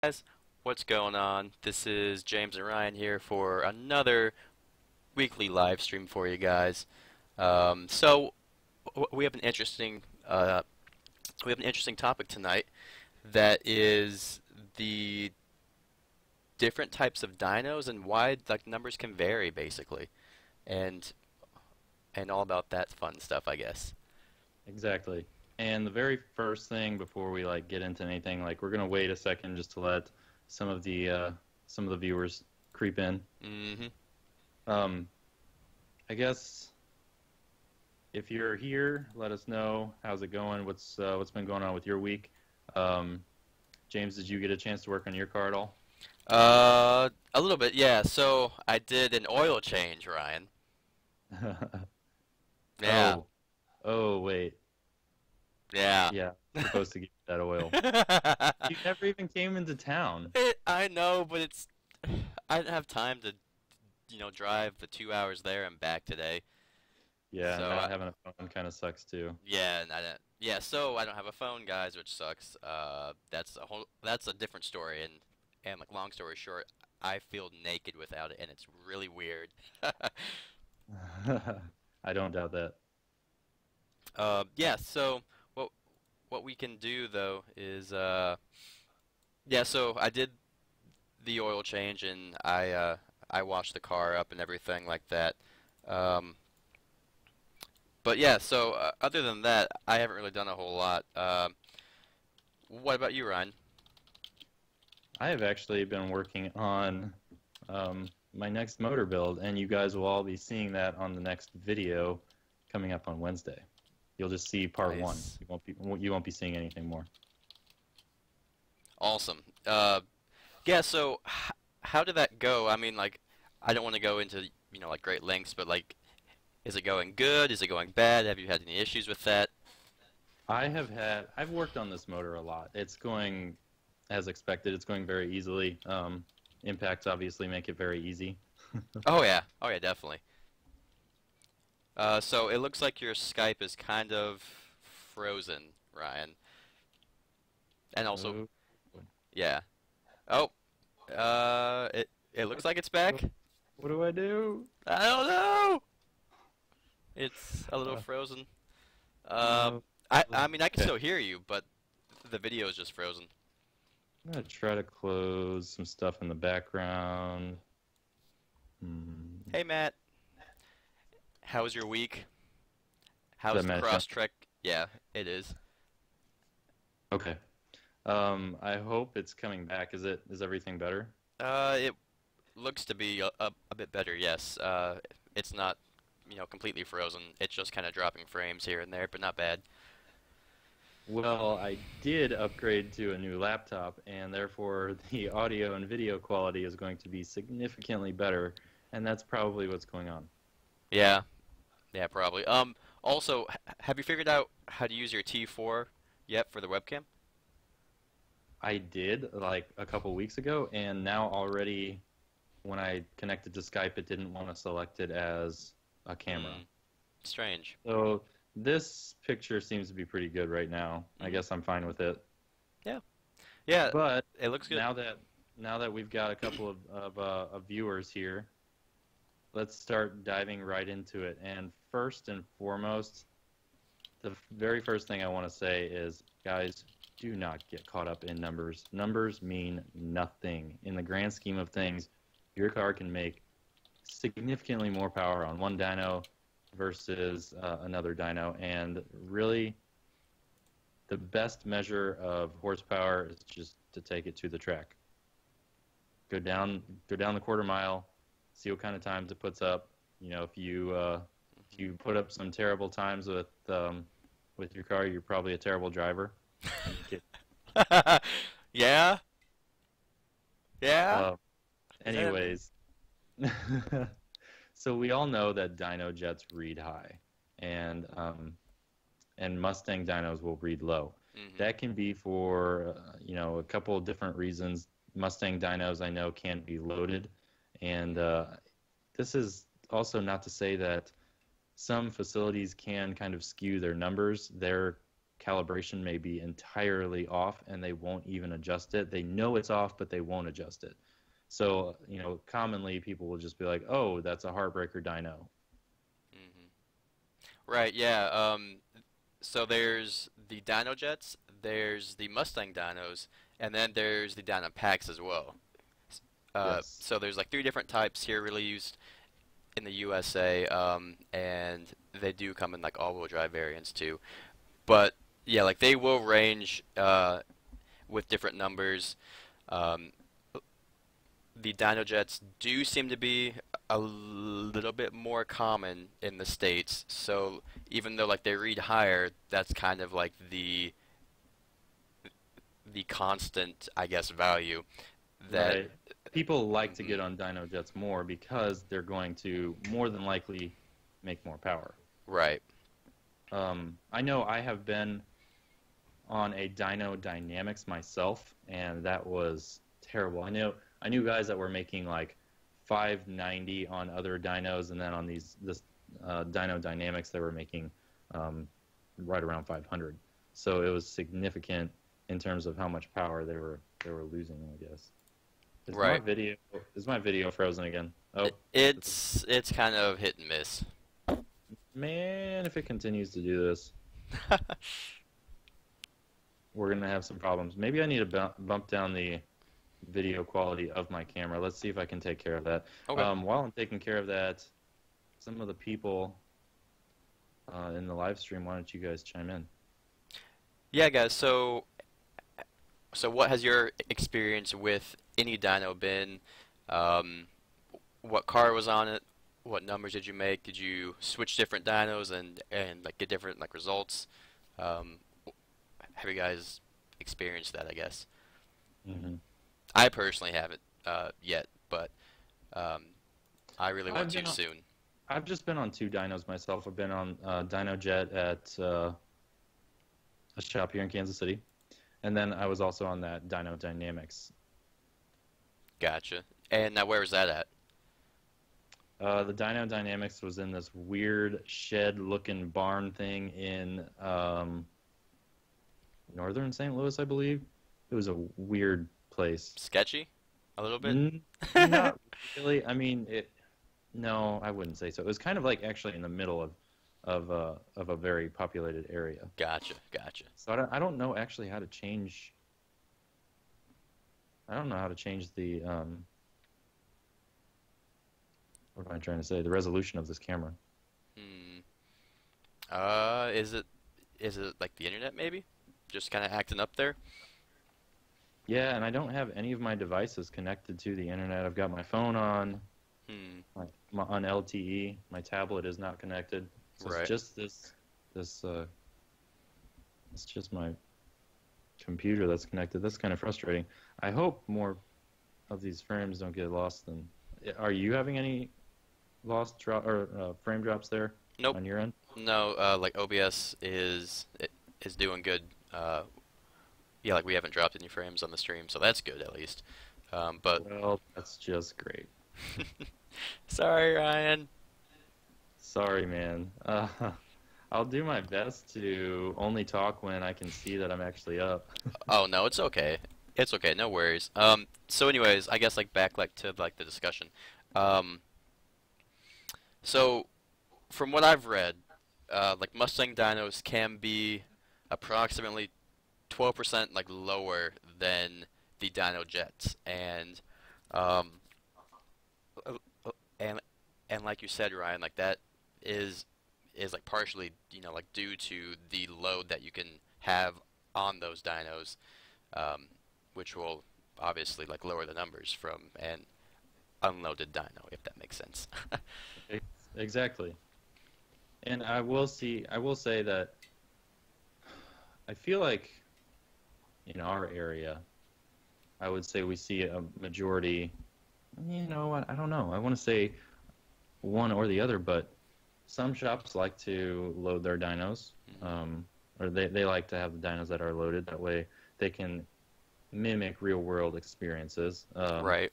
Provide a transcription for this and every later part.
Guys, what's going on? This is James and Ryan here for another weekly live stream for you guys. We have an interesting topic tonight that is the different types of dinos and why like numbers can vary basically, and all about that fun stuff, I guess. Exactly. And the very first thing before we get into anything, we're gonna wait a second just to let some of the viewers creep in. Mm-hmm. Um, I guess if you're here, let us know how's it going. What's been going on with your week? Um, James, did you get a chance to work on your car at all? A little bit, yeah. So I did an oil change, Ryan. Yeah, Oh, oh wait, yeah. yeah, supposed to get that oil. You never even came into town. I know, but I didn't have time to, drive the 2 hours there and back today. Yeah, So not having a phone kind of sucks too. yeah, and I didn't, yeah. So I don't have a phone, guys, which sucks. That's a different story, and like long story short, I feel naked without it, and it's really weird. I don't doubt that. Yeah. So what we can do though is yeah. So I did the oil change, and I washed the car up and everything like that. Um, but yeah, so other than that, I haven't really done a whole lot. What about you, Ryan? I have actually been working on my next motor build, and you guys will all be seeing that on the next video coming up on Wednesday. You'll just see part one. Nice. You won't be seeing anything more. Awesome. Yeah, so how did that go? I mean, like, I don't want to go into, like great lengths, but like, is it going good? Is it going bad? Have you had any issues with that? I've worked on this motor a lot. It's going as expected. It's going very easily. Impacts obviously make it very easy. Oh yeah. Oh yeah, definitely. So it looks like your Skype is kind of frozen, Ryan. And also, Oh, yeah. Oh, it looks like it's back. what do I do? I don't know. It's a little Uh, frozen. no. I mean I can Okay. still hear you, but the video is just frozen. I'm gonna try to close some stuff in the background. Hmm. Hey Matt, how was your week? Is How's that the Matt? cross trek? Yeah, it is. Okay. I hope it's coming back. Is everything better? It looks to be a bit better. Yes. It's not, completely frozen. It's just kind of dropping frames here and there, but not bad. Well, I did upgrade to a new laptop, and therefore the audio and video quality is going to be significantly better, and that's probably what's going on. Yeah. Yeah, probably. Also, have you figured out how to use your T4 yet for the webcam? I did like a couple weeks ago, and now already when I connected to Skype, it didn't want to select it as a camera. Hmm. Strange. So this picture seems to be pretty good right now. I Hmm. guess I'm fine with it. Yeah. Yeah. But It looks good. now that we've got a couple of viewers here, let's start diving right into it. And first and foremost, the very first thing I want to say is, guys, do not get caught up in numbers. Numbers mean nothing. In the grand scheme of things, your car can make significantly more power on one dyno versus another dyno. And really, the best measure of horsepower is just to take it to the track. Go down the quarter mile, see what kind of times it puts up. If you put up some terrible times with your car, you're probably a terrible driver. I'm just kidding. Yeah. Yeah. Uh, Is that anyways, so we all know that dyno jets read high, and Mustang dynos will read low. hmm That can be for a couple of different reasons. Mustang dynos I know can be loaded, and this is also not to say that some facilities can kind of skew their numbers. calibration may be entirely off and they won't even adjust it. They know it's off, but they won't adjust it. So, commonly people will just be like, "Oh, that's a heartbreaker dyno." Hmm. Right, yeah. So there's the Dino Jets, there's the Mustang Dinos, and then there's the Dino Packs as well. Yes. So there's like three different types here really used in the USA, and they do come in like all-wheel drive variants too. But yeah, like they will range with different numbers. Um, the Dino Jets do seem to be a little bit more common in the States. So even though like they read higher, that's kind of like the constant, I guess, value that. Right. People like to Mhm. get on dyno jets more because they're going to more than likely make more power. Right. I know I have been on a dyno dynamics myself, and that was terrible. I knew guys that were making like 590 on other dynos, and then on this dyno dynamics they were making um, right around 500. So it was significant in terms of how much power they were losing, I guess. Is my Right. video is my video frozen again? Oh, It's kind of hit and miss. man, if it continues to do this, we're gonna have some problems. Maybe I need to bump down the video quality of my camera. Let's see if I can take care of that. Okay. While I'm taking care of that, some of the people in the live stream, why don't you guys chime in? Yeah, guys. So what has your experience with any dyno been? Um, what car was on it? What numbers did you make? Did you switch different dynos and like get different like results? Um, have you guys experienced that, I guess? Hmm. I personally haven't yet, but um, I really want I've to been on, soon. I've just been on two dynos myself. I've been on Dyno Jet at a shop here in Kansas City, and then I was also on that Dyno Dynamics. Gotcha. And now where was that at? The Dyno Dynamics was in this weird shed-looking barn thing in northern St. Louis, I believe. It was a weird place. Sketchy? A little bit? Not really. I mean, it. No, I wouldn't say so. It was kind of like actually in the middle of a very populated area. Gotcha, gotcha. So I don't know actually how to change. I don't know how to change the what am I trying to say? The resolution of this camera. Hmm. Is it like the internet maybe? Just kind of acting up there? Yeah, and I don't have any of my devices connected to the internet. I've got my phone on, Hmm. on LTE. My tablet is not connected, so it's Right. just this it's just my computer that's connected. That's kind of frustrating. I hope more of these frames don't get lost. Then, are you having any lost drop or frame drops there Nope. on your end? No, like OBS is doing good. Yeah, like we haven't dropped any frames on the stream, so that's good at least. But Well, that's just great. sorry, Ryan. Sorry, man. I'll do my best to only talk when I can see that I'm actually up. Oh no, it's okay. It's okay, no worries. So anyways, I guess like back like to like the discussion. Um, so from what I've read, like Mustang dynos can be approximately 12% like lower than the dyno jets, um, uh, uh, and and like you said, Ryan, like that is is like partially like due to the load that you can have on those dynos, um, which will obviously like lower the numbers from an unloaded dyno, if that makes sense. Exactly. And I will say that I feel like in our area, I would say we see a majority. You know what? I don't know. I want to say one or the other, but some shops like to load their dynos, Mhm. um, or they like to have the dynos that are loaded. That way they can mimic real world experiences. Right.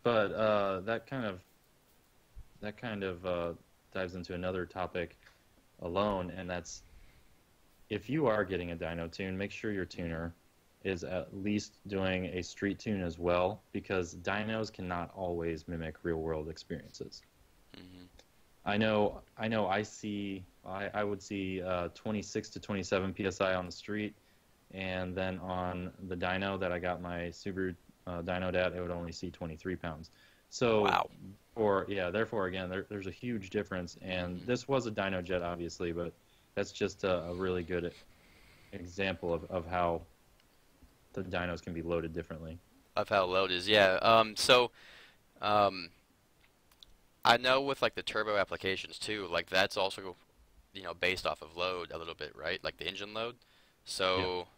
But that kind of dives into another topic alone, and that's if you are getting a dyno tune, make sure your tuner is at least doing a street tune as well, because dynos cannot always mimic real world experiences. Hmm. I would see 26 to 27 psi on the street, and then on the dyno that I got my Subaru dynoed at, it would only see 23 pounds. So, Wow. therefore, again, there's a huge difference. And Hmm. this was a dyno jet, obviously, but that's just a really good example of how the dynos can be loaded differently. Of how load is, yeah. Um, I know with like the turbo applications too, like that's also, based off of load a little bit, right? Like the engine load. Yeah, So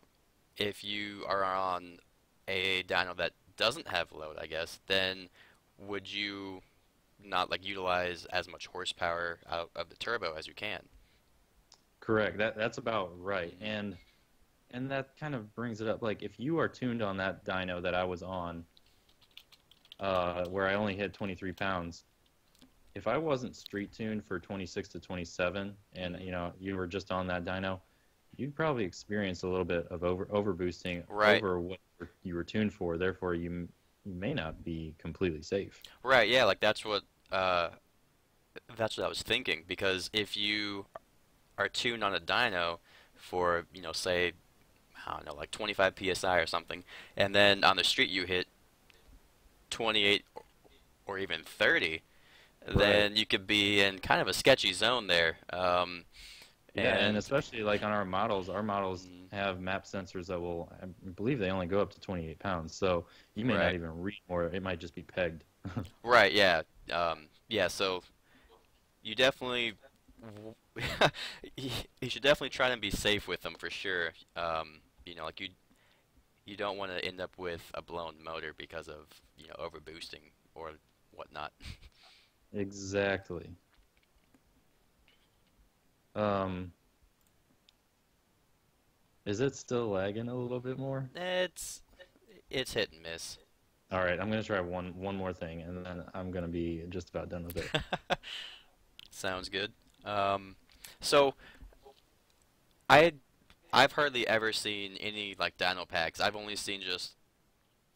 if you are on a dyno that doesn't have load, I guess, then would you not like utilize as much horsepower out of the turbo as you can? correct. That's about right. Hmm. And that kind of brings it up. Like if you are tuned on that dyno that I was on, where I only hit 23 pounds, if I wasn't street tuned for 26 to 27, and Hmm. you were just on that dyno, you'd probably experience a little bit of over boosting Right. over what you were tuned for. Therefore, you may not be completely safe. Right, yeah, like uh that's what I was thinking because if you are tuned on a dyno for, say, I don't know, like 25 psi or something, and then on the street you hit 28 or even 30, Right. then you could be in kind of a sketchy zone there. Yeah, and And especially like on our models mm, have map sensors that will, I believe they only go up to 28 pounds. So you may not right, even read, or it might just be pegged. right, yeah, yeah. So you definitely, you should definitely try to be safe with them for sure. Like you don't want to end up with a blown motor because of overboosting or whatnot. Exactly. Um, is it still lagging a little bit more? It's it's hit and miss. All right, I'm gonna try one more thing, and then I'm gonna be just about done with it. Sounds good. Um, so I I've hardly ever seen any like dyno packs. I've only seen just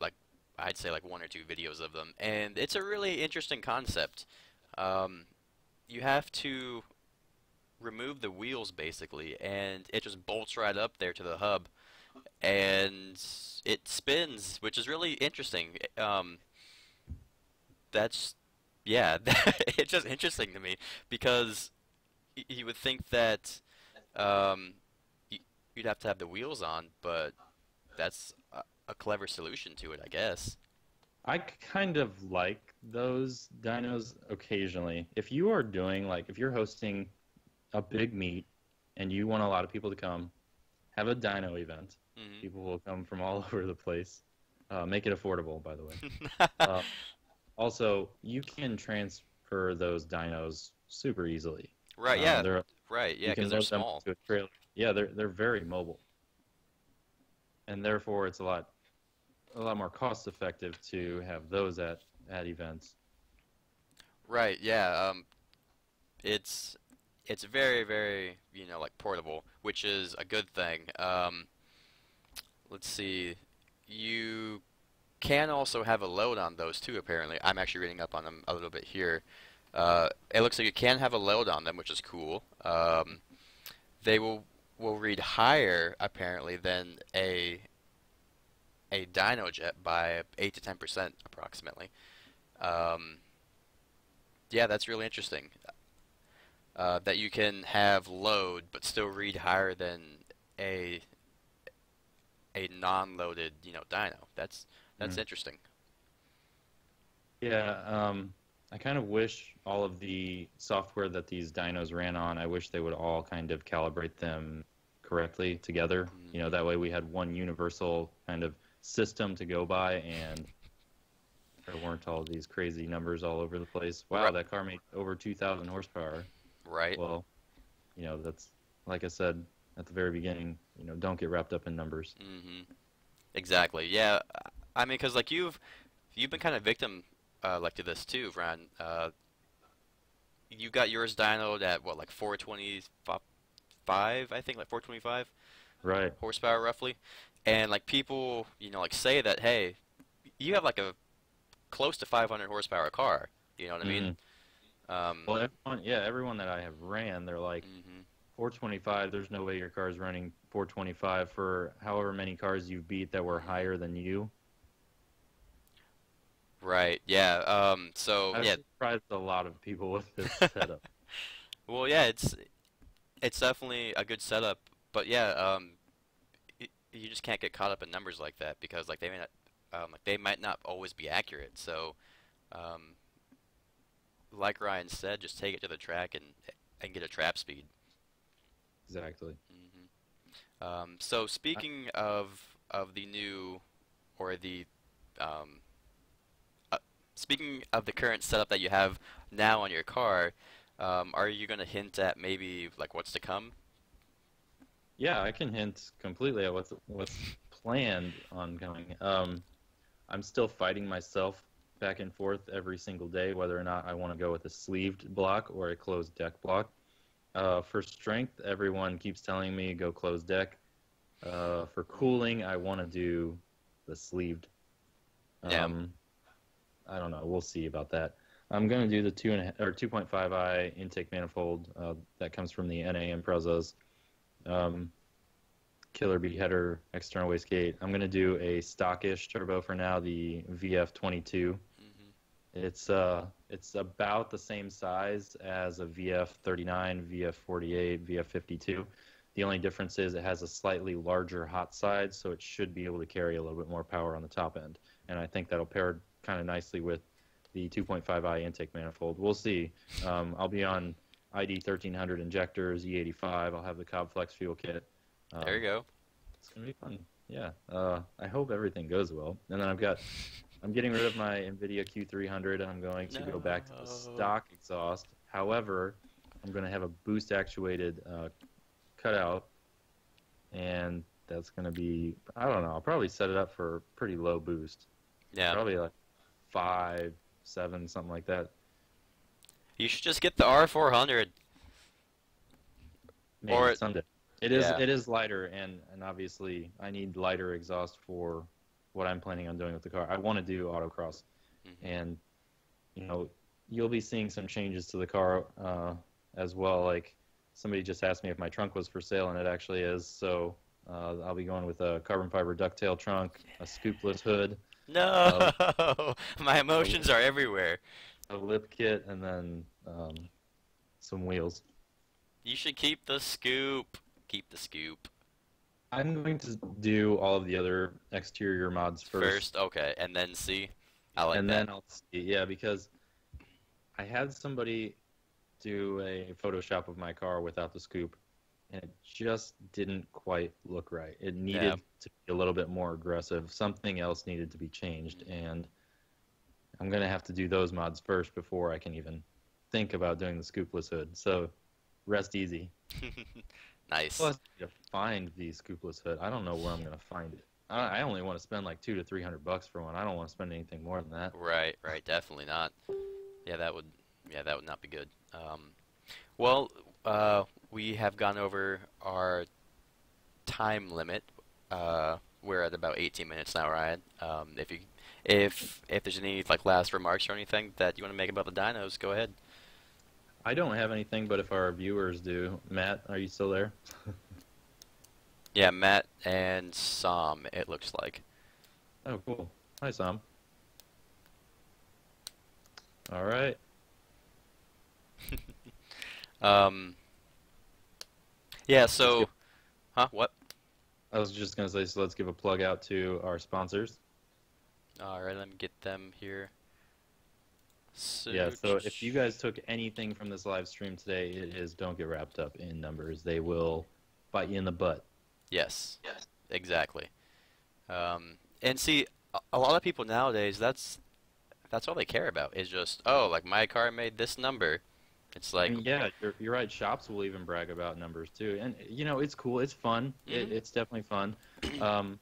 like I'd say like one or two videos of them, and it's a really interesting concept. Um, you have to remove the wheels basically, and it just bolts right up there to the hub, and it spins, which is really interesting. That's yeah, it's just interesting to me because you would think that um, y- you'd have to have the wheels on, but that's a clever solution to it, I guess. I kind of like those dynos occasionally. If you're hosting a big meet and you want a lot of people to come, have a dyno event. Hmm. People will come from all over the place. Make it affordable, by the way. Uh, Also, you can transfer those dynos super easily. Right, yeah, They're right, yeah, You because can they're load them small. to a trailer. Yeah, they're very mobile, and therefore it's a lot more cost effective to have those at events. Right, yeah, it's it's very, very, like portable, which is a good thing. Let's see, you can also have a load on those too, apparently. I'm actually reading up on them a little bit here. It looks like you can have a load on them, which is cool. They will read higher apparently than a dyno jet by 8 to 10% approximately. Um, yeah, that's really interesting. That you can have load but still read higher than a a non-loaded, dyno. That's Mm. interesting. Yeah, I kind of wish all of the software that these dynos ran on, I wish they would all kind of calibrate them correctly together. Hmm. That way we had one universal kind of system to go by, and there weren't all these crazy numbers all over the place. Wow, Right, that car made over 2,000 horsepower. right. Well, that's like I said at the very beginning. Don't get wrapped up in numbers. Hmm. Exactly. Yeah. I mean, because like you've been kind of victim like to this too, Ryan. you got yours dynoed at what, like 425, I think, like 425 Right. horsepower roughly, and like people, like say that, hey, you have like a close to 500 horsepower car. You know what I mean? Hmm. Um, Well, everyone that I have ran, they're like mhm. 425. There's no way your car is running 425 for however many cars you've beat that were Mhm. higher than you. Right. Yeah. So I've yeah. surprised a lot of people with this setup. Well, yeah. It's definitely a good setup, but yeah. You just can't get caught up in numbers like that because like they might not always be accurate. So, um, like Ryan said, just take it to the track and get a trap speed. Exactly. So speaking of the new or the um, uh, speaking of the current setup that you have now on your car, are you going to hint at maybe like what's to come? Yeah, I can hint completely at what's planned on coming. I'm still fighting myself back and forth every single day whether or not I want to go with a sleeved block or a closed deck block. For strength, everyone keeps telling me go closed deck. For cooling, I want to do the sleeved. Yeah. Um, I don't know. We'll see about that. I'm going to do the 2.5i intake manifold that comes from the NA Imprezas. Um, Killer Bee header, external wastegate. I'm going to do a stockish turbo for now, the VF22. Hmm. It's about the same size as a VF39, VF48, VF52. The only difference is it has a slightly larger hot side, so it should be able to carry a little bit more power on the top end. And I think that'll pair kind of nicely with the 2.5i intake manifold. We'll see. I'll be on ID 1300 injectors, E85. I'll have the Cobb Flex fuel kit. There you Um, go. it's gonna be fun. Yeah. I hope everything goes well. And then I'm getting rid of my NVIDIA Q300 and I'm going to go back to the No. stock exhaust. However, I'm going to have a boost actuated cutout, and that's going to be, I don't know, I'll probably set it up for pretty low boost. Yeah. Probably like 5, 7, something like that. You should just get the R400. Maybe Or someday. yeah. It is lighter, and obviously I need lighter exhaust for what I'm planning on doing with the car. I want to do autocross, Hmm. and you know, you'll be seeing some changes to the car as well. Like somebody just asked me if my trunk was for sale, and it actually is. So I'll be going with a carbon fiber ducktail trunk, a scoopless hood, No. uh, My a, emotions are everywhere. a lip kit, and then some wheels. You should keep the scoop. Keep the scoop. I'm going to do all of the other exterior mods first, First, okay, and then see. I like and that. then I'll see. Yeah, because I had somebody do a Photoshop of my car without the scoop, and it just didn't quite look right. It Yeah. needed to be a little bit more aggressive. Something else needed to be changed, Mhm. and I'm going to have to do those mods first before I can even think about doing the scoopless hood. So rest easy. Nice. Plus, to find the scoopless hood, I don't know where I'm going to find it. I only want to spend like $200 to $300 for one. I don't want to spend anything more than that. Right, right, definitely not. Yeah, that would not be good. Well, we have gone over our time limit. We're at about 18 minutes now, Ryan. If there's any like last remarks or anything that you want to make about the dinos, go ahead. I don't have anything, but if our viewers do, Matt, are you still there? Yeah, Matt and Sam, it looks like. Oh, cool. Hi, Sam. All right. Um, yeah, Let's give. so, huh? What? I was just gonna say, so let's give a plug out to our sponsors. All right, let me get them here. So, Yeah. So if you guys took anything from this live stream today, it is don't get wrapped up in numbers. They will bite you in the butt. yes, exactly. And see, a lot of people nowadays, that's all they care about is just, oh, like my car made this number. It's I like, mean, yeah, you're right. Shops will even brag about numbers too, and you know it's cool. It's fun. hmm It's definitely fun. Um,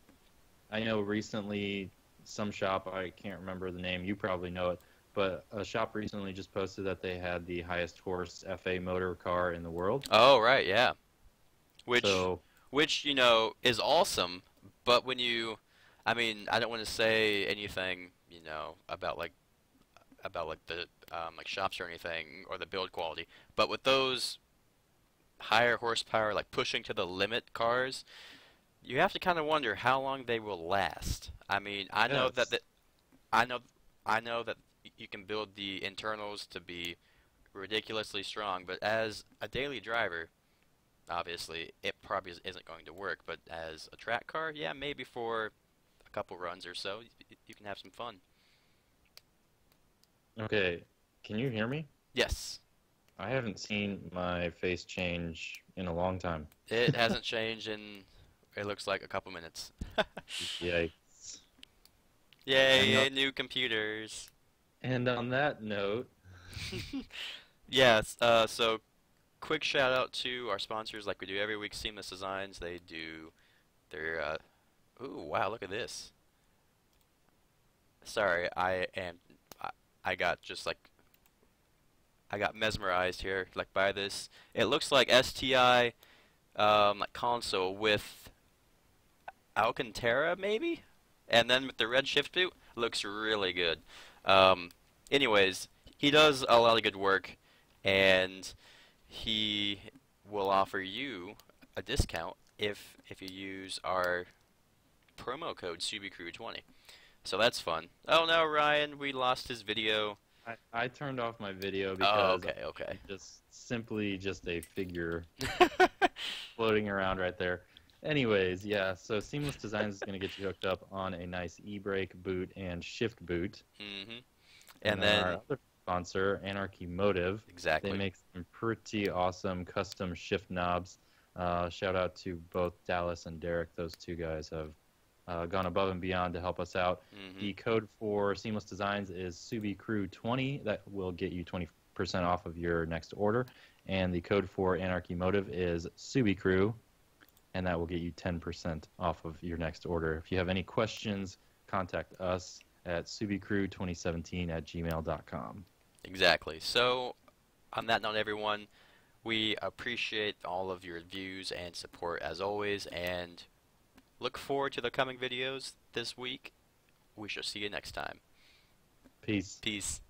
I know recently some shop, I can't remember the name. You probably know it. but a shop recently just posted that they had the highest horse FA motor car in the world. Oh, right, yeah. Which, So, which is awesome. But when you, I mean, I don't want to say anything, about like the like shops or anything or the build quality. But with those higher horsepower, like pushing to the limit cars, you have to kind of wonder how long they will last. I mean, yes. I know I know that you can build the internals to be ridiculously strong, but as a daily driver, obviously it probably isn't going to work. But as a track car, yeah, maybe for a couple runs or so, you can have some fun. Okay, can you hear me? Yes, I haven't seen my face change in a long time. it hasn't changed in it looks like a couple minutes. Yikes. And Yay, new computers. on that note, Yes, so quick shout out to our sponsors like we do every week, Seamless Designs. They do their ooh, wow, look at this. Sorry, I, I got just like I got mesmerized here like by this. It looks like STI like console with Alcantara maybe? And then with the red shift boot, looks really good. Um, anyways, he does a lot of good work, and he will offer you a discount if you use our promo code Subie Crew 20. So that's fun. Oh no, Ryan, we lost his video. I turned off my video Oh, because okay, okay. I'm just simply just a figure floating around right there. Anyways, yeah, so Seamless Designs is going to get you hooked up on a nice e-brake boot and shift boot. Mhm. And And then our then other sponsor, Anarchy Motive, they exactly. make some pretty awesome custom shift knobs. Shout out to both Dallas and Derek. Those two guys have gone above and beyond to help us out. Mhm. The code for Seamless Designs is Subie Crew 20. That will get you 20% off of your next order. And the code for Anarchy Motive is Subie Crew, and that will get you 10% off of your next order. If you have any questions, contact us at subiecrew2017@gmail.com. Exactly. So, on that note, everyone, we appreciate all of your views and support as always, and look forward to the coming videos this week. We shall see you next time. Peace. Peace.